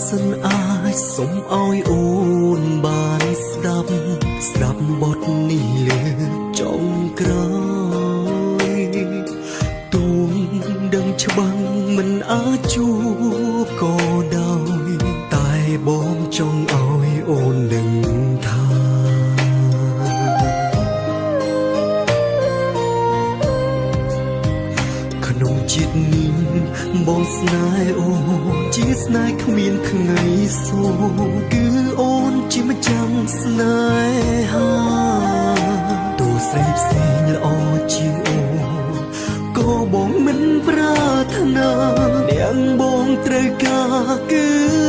សិនអាចសុំឲ្យអូនបានស្ដាប់បទនេះលើចុងក្រោយទូងដឹងច្បាំងមិនអាចជួបក៏ដោយតែបងចង់ឲ្យអូនដឹងថាក្នុងជាតិនេះបងស្នេហ៍អូនជាស្នេហ៍គ្មានថ្ងៃសួរគឺអូនជាម្ចាំស្នេហាទូស្រីផ្សេងល្អជាងអូនក៏បងមិនប្រាថ្នានាងបងត្រូវការគឺ